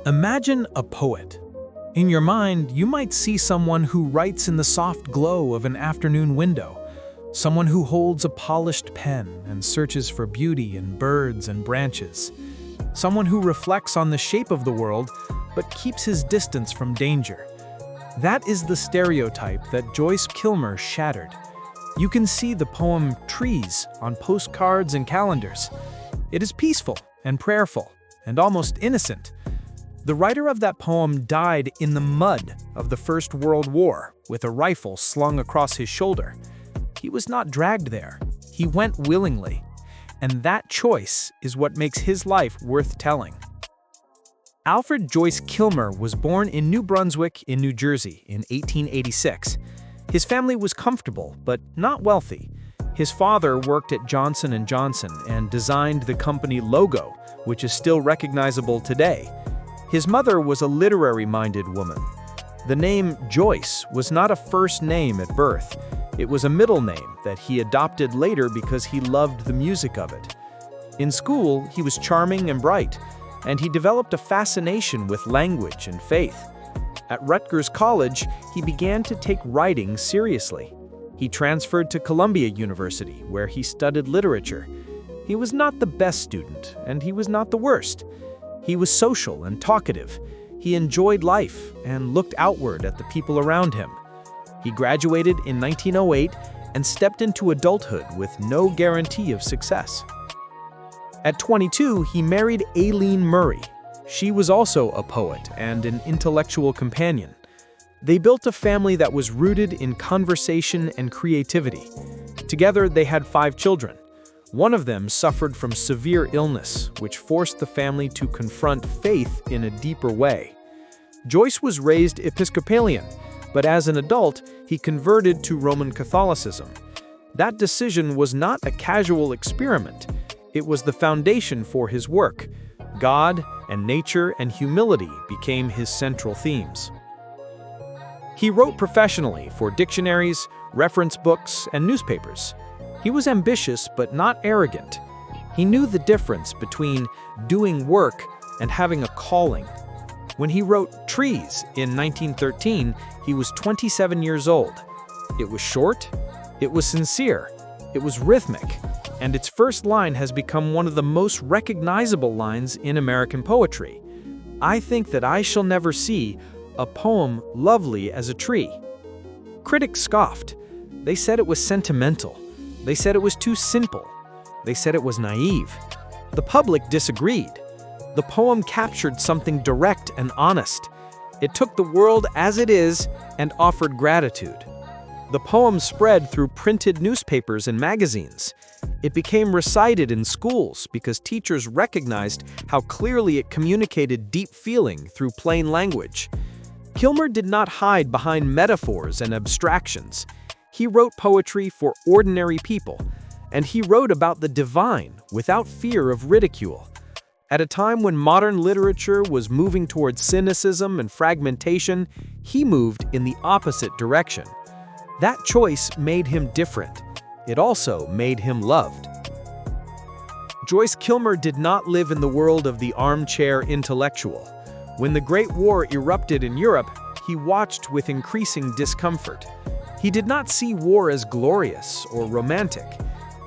Imagine a poet. In your mind, you might see someone who writes in the soft glow of an afternoon window, someone who holds a polished pen and searches for beauty in birds and branches, someone who reflects on the shape of the world but keeps his distance from danger. That is the stereotype that Joyce Kilmer shattered. You can see the poem Trees on postcards and calendars. It is peaceful and prayerful and almost innocent. The writer of that poem died in the mud of the First World War with a rifle slung across his shoulder. He was not dragged there. He went willingly. And that choice is what makes his life worth telling. Alfred Joyce Kilmer was born in New Brunswick in New Jersey in 1886. His family was comfortable, but not wealthy. His father worked at Johnson & Johnson and designed the company logo, which is still recognizable today. His mother was a literary-minded woman. The name Joyce was not a first name at birth. It was a middle name that he adopted later because he loved the music of it. In school, he was charming and bright, and he developed a fascination with language and faith. At Rutgers College, he began to take writing seriously. He transferred to Columbia University, where he studied literature. He was not the best student, and he was not the worst. He was social and talkative. He enjoyed life and looked outward at the people around him. He graduated in 1908 and stepped into adulthood with no guarantee of success. At 22, he married Aileen Murray. She was also a poet and an intellectual companion. They built a family that was rooted in conversation and creativity. Together, they had 5 children. One of them suffered from severe illness, which forced the family to confront faith in a deeper way. Joyce was raised Episcopalian, but as an adult, he converted to Roman Catholicism. That decision was not a casual experiment. It was the foundation for his work. God and nature and humility became his central themes. He wrote professionally for dictionaries, reference books, and newspapers. He was ambitious but not arrogant. He knew the difference between doing work and having a calling. When he wrote Trees in 1913, he was 27 years old. It was short, it was sincere, it was rhythmic, and its first line has become one of the most recognizable lines in American poetry. I think that I shall never see a poem lovely as a tree. Critics scoffed. They said it was sentimental. They said it was too simple. They said it was naive. The public disagreed. The poem captured something direct and honest. It took the world as it is and offered gratitude. The poem spread through printed newspapers and magazines. It became recited in schools because teachers recognized how clearly it communicated deep feeling through plain language. Kilmer did not hide behind metaphors and abstractions. He wrote poetry for ordinary people, and he wrote about the divine without fear of ridicule. At a time when modern literature was moving towards cynicism and fragmentation, he moved in the opposite direction. That choice made him different. It also made him loved. Joyce Kilmer did not live in the world of the armchair intellectual. When the Great War erupted in Europe, he watched with increasing discomfort. He did not see war as glorious or romantic.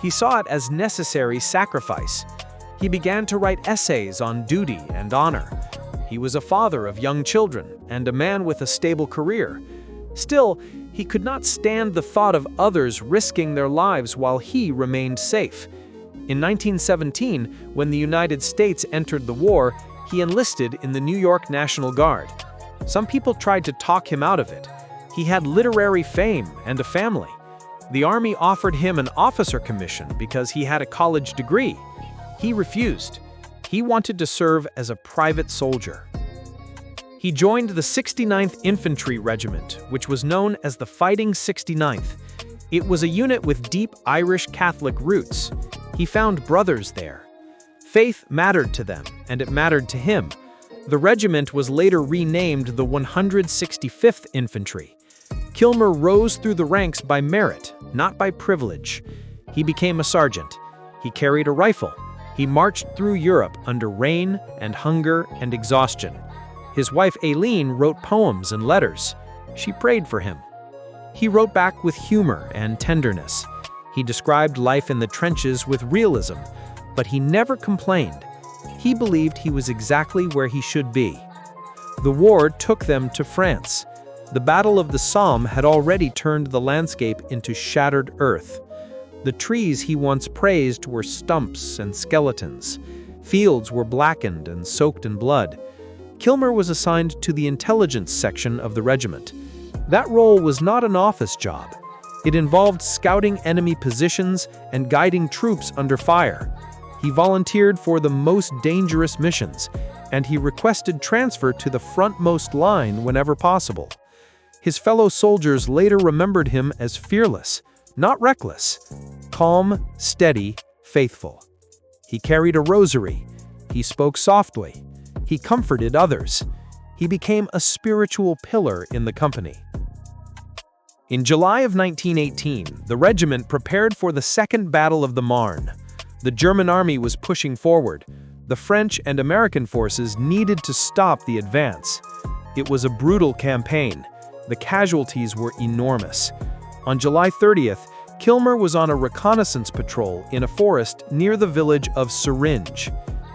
He saw it as necessary sacrifice. He began to write essays on duty and honor. He was a father of young children and a man with a stable career. Still, he could not stand the thought of others risking their lives while he remained safe. In 1917, when the United States entered the war, he enlisted in the New York National Guard. Some people tried to talk him out of it. He had literary fame and a family. The Army offered him an officer commission because he had a college degree. He refused. He wanted to serve as a private soldier. He joined the 69th Infantry Regiment, which was known as the Fighting 69th. It was a unit with deep Irish Catholic roots. He found brothers there. Faith mattered to them, and it mattered to him. The regiment was later renamed the 165th Infantry. Kilmer rose through the ranks by merit, not by privilege. He became a sergeant. He carried a rifle. He marched through Europe under rain and hunger and exhaustion. His wife Aileen wrote poems and letters. She prayed for him. He wrote back with humor and tenderness. He described life in the trenches with realism, but he never complained. He believed he was exactly where he should be. The war took them to France. The Battle of the Somme had already turned the landscape into shattered earth. The trees he once praised were stumps and skeletons. Fields were blackened and soaked in blood. Kilmer was assigned to the intelligence section of the regiment. That role was not an office job. It involved scouting enemy positions and guiding troops under fire. He volunteered for the most dangerous missions, and he requested transfer to the frontmost line whenever possible. His fellow soldiers later remembered him as fearless, not reckless, calm, steady, faithful. He carried a rosary. He spoke softly. He comforted others. He became a spiritual pillar in the company. In July of 1918, the regiment prepared for the Second Battle of the Marne. The German army was pushing forward. The French and American forces needed to stop the advance. It was a brutal campaign. The casualties were enormous. On July 30th, Kilmer was on a reconnaissance patrol in a forest near the village of Syringe.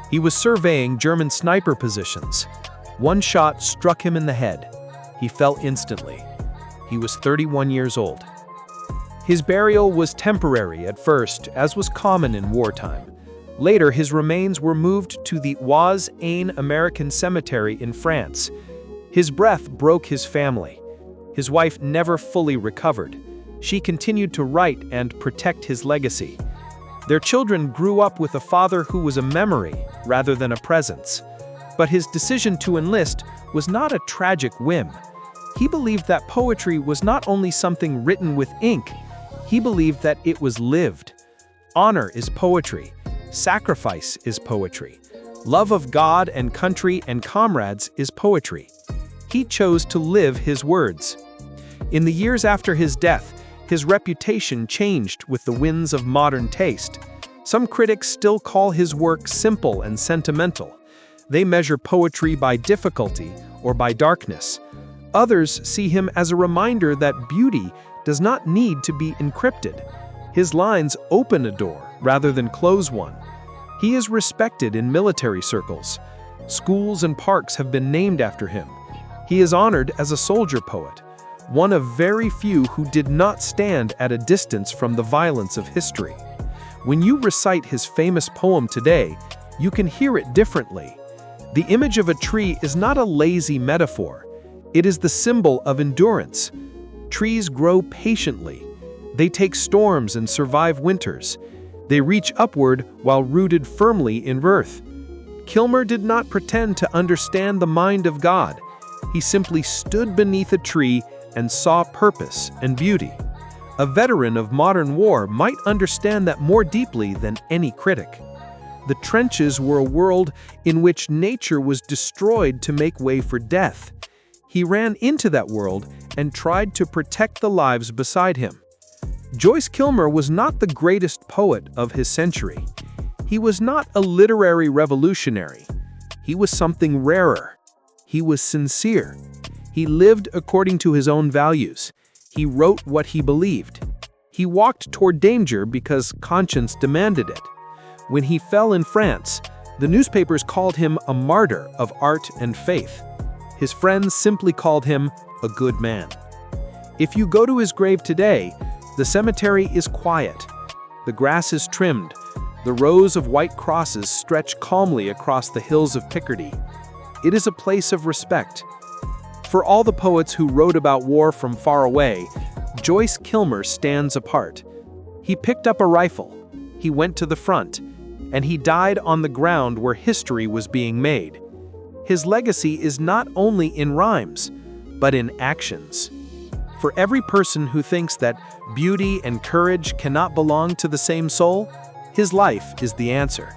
He was surveying German sniper positions. One shot struck him in the head. He fell instantly. He was 31 years old. His burial was temporary at first, as was common in wartime. Later, his remains were moved to the Oise-Ain American Cemetery in France. His breath broke his family. His wife never fully recovered. She continued to write and protect his legacy. Their children grew up with a father who was a memory rather than a presence. But his decision to enlist was not a tragic whim. He believed that poetry was not only something written with ink, he believed that it was lived. Honor is poetry. Sacrifice is poetry. Love of God and country and comrades is poetry. He chose to live his words. In the years after his death, his reputation changed with the winds of modern taste. Some critics still call his work simple and sentimental. They measure poetry by difficulty or by darkness. Others see him as a reminder that beauty does not need to be encrypted. His lines open a door rather than close one. He is respected in military circles. Schools and parks have been named after him. He is honored as a soldier poet, one of very few who did not stand at a distance from the violence of history. When you recite his famous poem today, you can hear it differently. The image of a tree is not a lazy metaphor. It is the symbol of endurance. Trees grow patiently. They take storms and survive winters. They reach upward while rooted firmly in earth. Kilmer did not pretend to understand the mind of God. He simply stood beneath a tree and saw purpose and beauty. A veteran of modern war might understand that more deeply than any critic. The trenches were a world in which nature was destroyed to make way for death. He ran into that world and tried to protect the lives beside him. Joyce Kilmer was not the greatest poet of his century. He was not a literary revolutionary. He was something rarer. He was sincere. He lived according to his own values. He wrote what he believed. He walked toward danger because conscience demanded it. When he fell in France, the newspapers called him a martyr of art and faith. His friends simply called him a good man. If you go to his grave today, the cemetery is quiet. The grass is trimmed. The rows of white crosses stretch calmly across the hills of Picardy. It is a place of respect. For all the poets who wrote about war from far away, Joyce Kilmer stands apart. He picked up a rifle. He went to the front. And he died on the ground where history was being made. His legacy is not only in rhymes, but in actions. For every person who thinks that beauty and courage cannot belong to the same soul, his life is the answer.